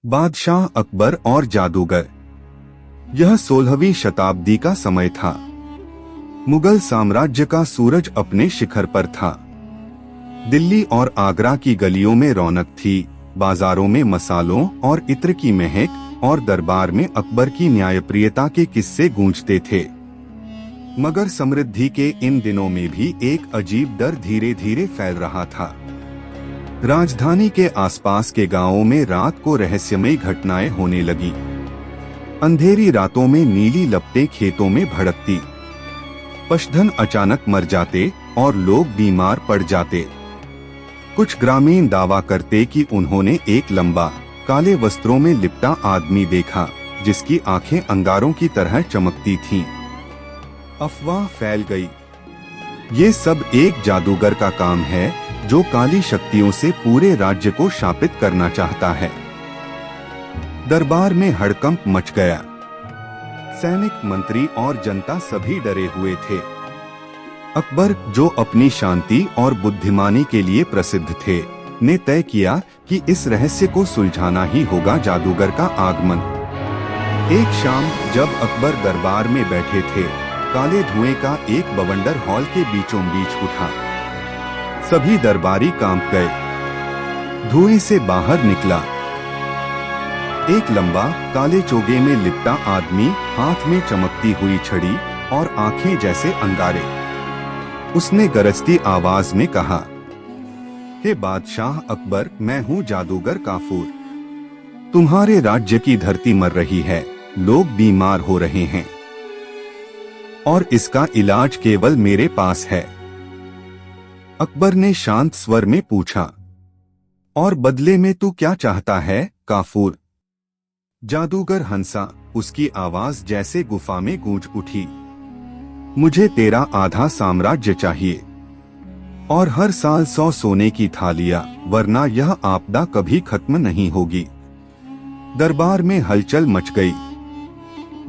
बादशाह अकबर और जादूगर। यह 16वीं शताब्दी का समय था। मुगल साम्राज्य का सूरज अपने शिखर पर था। दिल्ली और आगरा की गलियों में रौनक थी, बाजारों में मसालों और इत्र की महक और दरबार में अकबर की न्यायप्रियता के किस्से गूंजते थे। मगर समृद्धि के इन दिनों में भी एक अजीब डर धीरे धीरे फैल रहा था। राजधानी के आसपास के गांवों में रात को रहस्यमयी घटनाएं होने लगी। अंधेरी रातों में नीली लपटें खेतों में भड़कती, पशुधन अचानक मर जाते और लोग बीमार पड़ जाते। कुछ ग्रामीण दावा करते कि उन्होंने एक लंबा, काले वस्त्रों में लिपटा आदमी देखा, जिसकी आंखें अंगारों की तरह चमकती थीं। अफवाह फैल गई, ये सब एक जादूगर का काम है जो काली शक्तियों से पूरे राज्य को शापित करना चाहता है। दरबार में हड़कंप मच गया। सैनिक, मंत्री और जनता सभी डरे हुए थे। अकबर, जो अपनी शांति और बुद्धिमानी के लिए प्रसिद्ध थे, ने तय किया कि इस रहस्य को सुलझाना ही होगा जादूगर का आगमन। एक शाम जब अकबर दरबार में बैठे थे, काले धुएं का एक बवंडर हॉल के बीचों बीच उठा। सभी दरबारी कांप गए। धुएं से बाहर निकला एक लंबा, काले चोगे में लिपटा आदमी, हाथ में चमकती हुई छड़ी और आंखें जैसे अंगारे। उसने गरजती आवाज में कहा, हे बादशाह अकबर, मैं हूँ जादूगर काफूर। तुम्हारे राज्य की धरती मर रही है, लोग बीमार हो रहे हैं और इसका इलाज केवल मेरे पास है। अकबर ने शांत स्वर में पूछा, और बदले में तू क्या चाहता है काफूर? जादूगर हंसा, उसकी आवाज जैसे गुफा में गूंज उठी। मुझे तेरा आधा साम्राज्य चाहिए और हर साल 100 सोने की थालियां, वरना यह आपदा कभी खत्म नहीं होगी। दरबार में हलचल मच गई।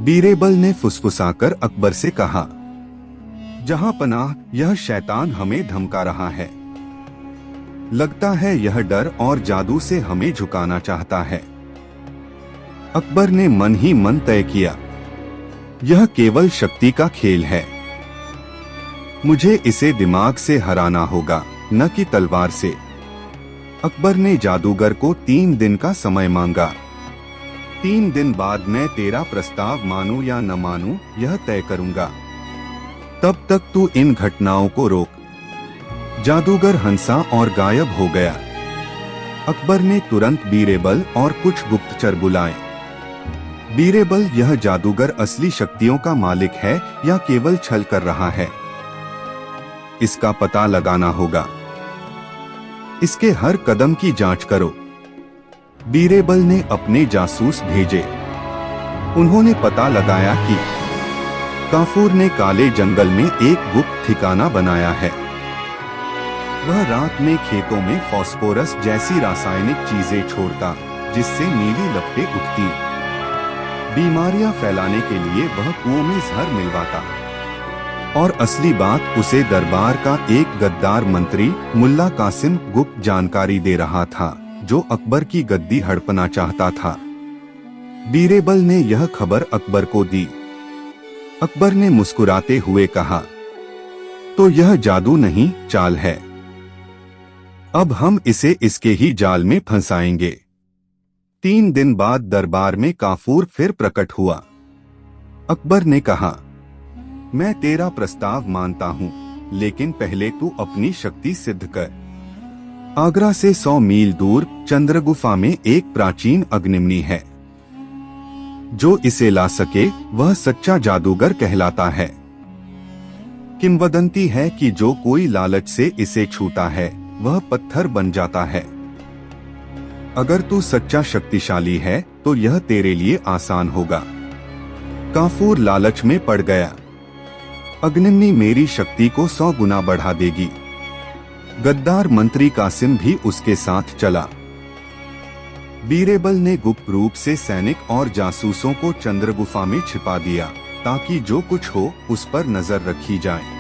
बीरेबल ने फुसफुसाकर अकबर से कहा, जहां पनाह, यह शैतान हमें धमका रहा है। लगता है यह डर और जादू से हमें झुकाना चाहता है। अकबर ने मन ही मन तय किया, यह केवल शक्ति का खेल है। मुझे इसे दिमाग से हराना होगा, न कि तलवार से। अकबर ने जादूगर को 3 दिन का समय मांगा। 3 दिन बाद मैं तेरा प्रस्ताव मानूं या न मानूं, यह तय करूंगा। तब तक तू इन घटनाओं को रोक। जादूगर हंसा और गायब हो गया। अकबर ने तुरंत बीरेबल और कुछ गुप्तचर बुलाए। बीरेबल, यह जादूगर असली शक्तियों का मालिक है या केवल छल कर रहा है? इसका पता लगाना होगा। इसके हर कदम की जांच करो। बीरेबल ने अपने जासूस भेजे। उन्होंने पता लगाया कि काफूर ने काले जंगल में एक गुप्त ठिकाना बनाया है। वह रात में खेतों में फास्फोरस जैसी रासायनिक चीजें छोड़ता, जिससे नीली लपटें उठती। बीमारियां फैलाने के लिए वह कुओं में जहर मिलवाता। और असली बात, उसे दरबार का एक गद्दार मंत्री मुल्ला कासिम गुप्त जानकारी दे रहा था, जो अकबर की गद्दी हड़पना चाहता था। बीरेबल ने यह खबर अकबर को दी। अकबर ने मुस्कुराते हुए कहा, तो यह जादू नहीं, चाल है। अब हम इसे इसके ही जाल में फंसाएंगे। 3 दिन बाद दरबार में काफूर फिर प्रकट हुआ। अकबर ने कहा, मैं तेरा प्रस्ताव मानता हूँ, लेकिन पहले तू अपनी शक्ति सिद्ध कर। आगरा से 100 मील दूर चंद्रगुफा में एक प्राचीन अग्निमणि है। जो इसे ला सके वह सच्चा जादूगर कहलाता है। किंवदंती है कि जो कोई लालच से इसे छूता है, वह पत्थर बन जाता है। अगर तू सच्चा शक्तिशाली है तो यह तेरे लिए आसान होगा। काफूर लालच में पड़ गया। अग्निमणि मेरी शक्ति को 100 गुना बढ़ा देगी। गद्दार मंत्री कासिम भी उसके साथ चला। बीरेबल ने गुप्त रूप से सैनिक और जासूसों को चंद्रगुफा में छिपा दिया, ताकि जो कुछ हो उस पर नजर रखी जाए।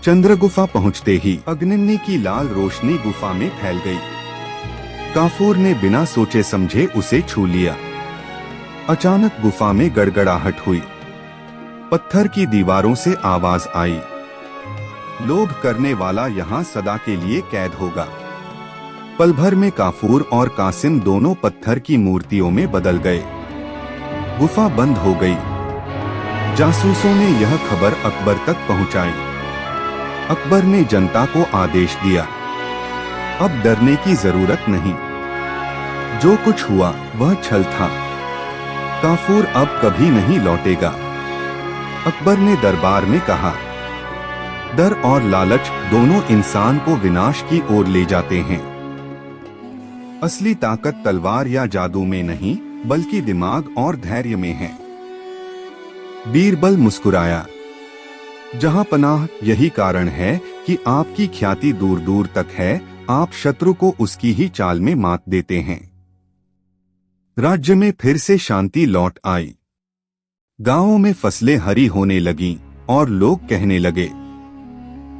चंद्रगुफा पहुंचते ही अग्निमणि की लाल रोशनी गुफा में फैल गई। काफूर ने बिना सोचे समझे उसे छू लिया। अचानक गुफा में गड़गड़ाहट हुई। पत्थर की दीवारों से आवाज आई, लोभ करने वाला यहाँ सदा के लिए कैद होगा। पल भर में काफूर और कासिम दोनों पत्थर की मूर्तियों में बदल गए। गुफा बंद हो गई। जासूसों ने यह खबर अकबर तक पहुंचाई। अकबर ने जनता को आदेश दिया, अब डरने की जरूरत नहीं। जो कुछ हुआ वह छल था। काफूर अब कभी नहीं लौटेगा। अकबर ने दरबार में कहा, डर और लालच दोनों इंसान को विनाश की ओर ले जाते हैं। असली ताकत तलवार या जादू में नहीं, बल्कि दिमाग और धैर्य में है। बीरबल मुस्कुराया, जहां पनाह यही कारण है कि आपकी ख्याति दूर दूर तक है। आप शत्रु को उसकी ही चाल में मात देते हैं। राज्य में फिर से शांति लौट आई। गांवों में फसलें हरी होने लगीं और लोग कहने लगे,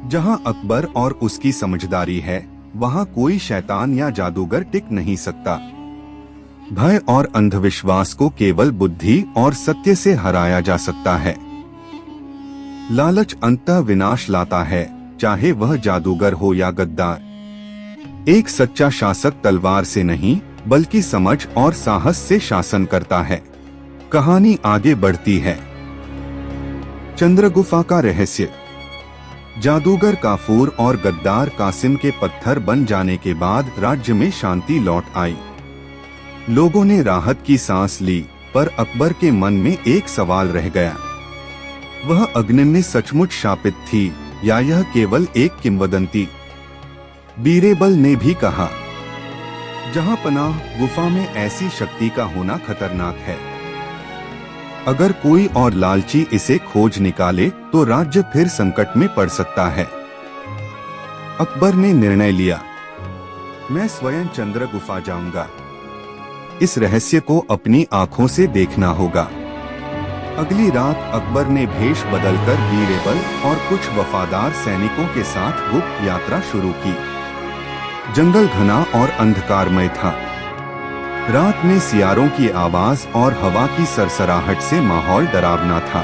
जहां अकबर और उसकी समझदारी है, वहां कोई शैतान या जादूगर टिक नहीं सकता। भय और अंधविश्वास को केवल बुद्धि और सत्य से हराया जा सकता है। लालच अंततः विनाश लाता है, चाहे वह जादूगर हो या गद्दार। एक सच्चा शासक तलवार से नहीं, बल्कि समझ और साहस से शासन करता है। कहानी आगे बढ़ती है। चंद्रगुफा का रहस्य। जादूगर काफूर और गद्दार कासिम के पत्थर बन जाने के बाद राज्य में शांति लौट आई। लोगों ने राहत की सांस ली, पर अकबर के मन में एक सवाल रह गया। वह अग्नि सचमुच शापित थी या यह केवल एक किंवदंती? बीरबल ने भी कहा, जहां पनाह गुफा में ऐसी शक्ति का होना खतरनाक है। अगर कोई और लालची इसे खोज निकाले तो राज्य फिर संकट में पड़ सकता है। अकबर ने निर्णय लिया, मैं स्वयं चंद्र गुफा जाऊंगा। इस रहस्य को अपनी आंखों से देखना होगा। अगली रात अकबर ने भेष बदलकर बीरबल और कुछ वफादार सैनिकों के साथ गुप्त यात्रा शुरू की। जंगल घना और अंधकारमय था। रात में सियारों की आवाज और हवा की सरसराहट से माहौल डरावना था।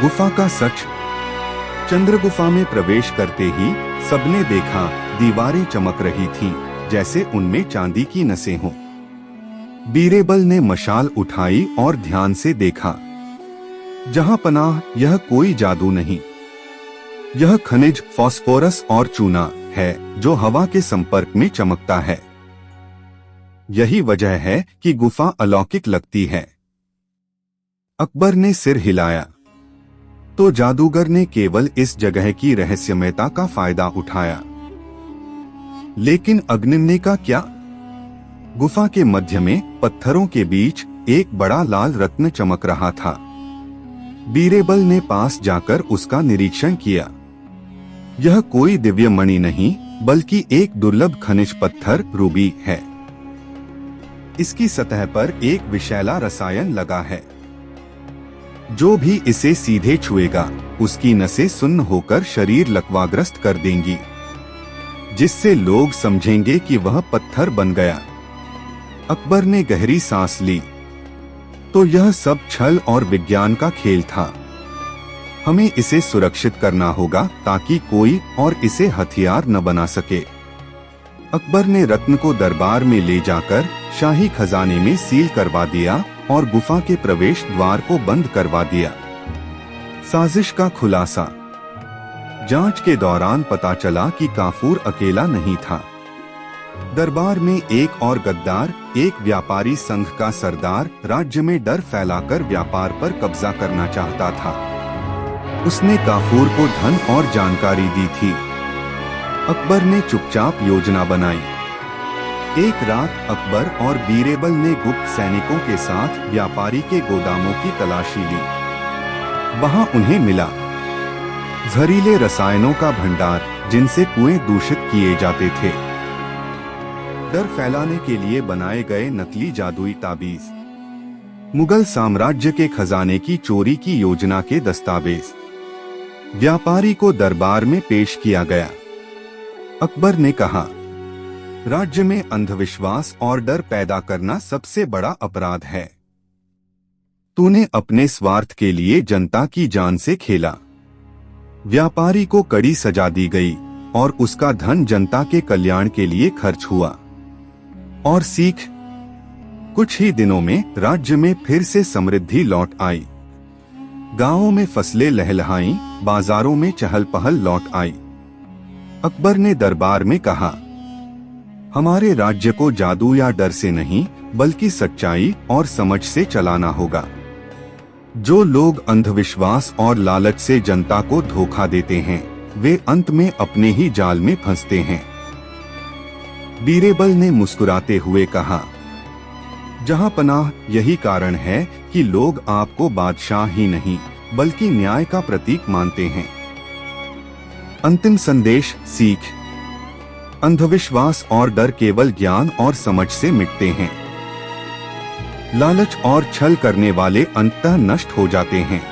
गुफा का सच। चंद्रगुफा में प्रवेश करते ही सबने देखा, दीवारें चमक रही थीं, जैसे उनमें चांदी की नसें हों। बीरबल ने मशाल उठाई और ध्यान से देखा। जहां पनाह यह कोई जादू नहीं, यह खनिज फास्फोरस और चूना है जो हवा के संपर्क में चमकता है। यही वजह है कि गुफा अलौकिक लगती है। अकबर ने सिर हिलाया, तो जादूगर ने केवल इस जगह की रहस्यमयता का फायदा उठाया। लेकिन अग्निमने का क्या? गुफा के मध्य में पत्थरों के बीच एक बड़ा लाल रत्न चमक रहा था। बीरबल ने पास जाकर उसका निरीक्षण किया। यह कोई दिव्य मणि नहीं, बल्कि एक दुर्लभ खनिज पत्थर रूबी है। इसकी सतह पर एक विषैला रसायन लगा है। जो भी इसे सीधे छुएगा, उसकी नसें सुन्न होकर शरीर लकवाग्रस्त कर देंगी, जिससे लोग समझेंगे कि वह पत्थर बन गया। अकबर ने गहरी सांस ली। तो यह सब छल और विज्ञान का खेल था। हमें इसे सुरक्षित करना होगा ताकि कोई और इसे हथियार न बना सके। अकबर ने रत्न को दरबार में ले जाकर शाही खजाने में सील करवा दिया और गुफा के प्रवेश द्वार को बंद करवा दिया। साजिश का खुलासा। जांच के दौरान पता चला कि काफूर अकेला नहीं था। दरबार में एक और गद्दार, एक व्यापारी संघ का सरदार, राज्य में डर फैलाकर व्यापार पर कब्जा करना चाहता था। उसने काफूर को धन और जानकारी दी थी। अकबर ने चुपचाप योजना बनाई। एक रात अकबर और बीरबल ने गुप्त सैनिकों के साथ व्यापारी के गोदामों की तलाशी ली। वहां उन्हें मिला जहरीले रसायनों का भंडार, जिनसे कुएं दूषित किए जाते थे। डर फैलाने के लिए बनाए गए नकली जादुई ताबीज, मुगल साम्राज्य के खजाने की चोरी की योजना के दस्तावेज। व्यापारी को दरबार में पेश किया गया। अकबर ने कहा, राज्य में अंधविश्वास और डर पैदा करना सबसे बड़ा अपराध है। तूने अपने स्वार्थ के लिए जनता की जान से खेला। व्यापारी को कड़ी सजा दी गई और उसका धन जनता के कल्याण के लिए खर्च हुआ। और सीख, कुछ ही दिनों में राज्य में फिर से समृद्धि लौट आई। गांवों में फसलें लहलहाईं, बाजारों में चहल पहल लौट आई। अकबर ने दरबार में कहा, हमारे राज्य को जादू या डर से नहीं बल्कि सच्चाई और समझ से चलाना होगा। जो लोग अंधविश्वास और लालच से जनता को धोखा देते हैं, वे अंत में अपने ही जाल में फंसते हैं। बीरबल ने मुस्कुराते हुए कहा, जहां पनाह, यही कारण है कि लोग आपको बादशाह ही नहीं बल्कि न्याय का प्रतीक मानते हैं। अंतिम संदेश, सीख, अंधविश्वास और डर केवल ज्ञान और समझ से मिटते हैं। लालच और छल करने वाले अंततः नष्ट हो जाते हैं।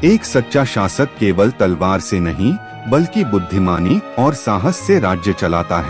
एक सच्चा शासक केवल तलवार से नहीं बल्कि बुद्धिमानी और साहस से राज्य चलाता है।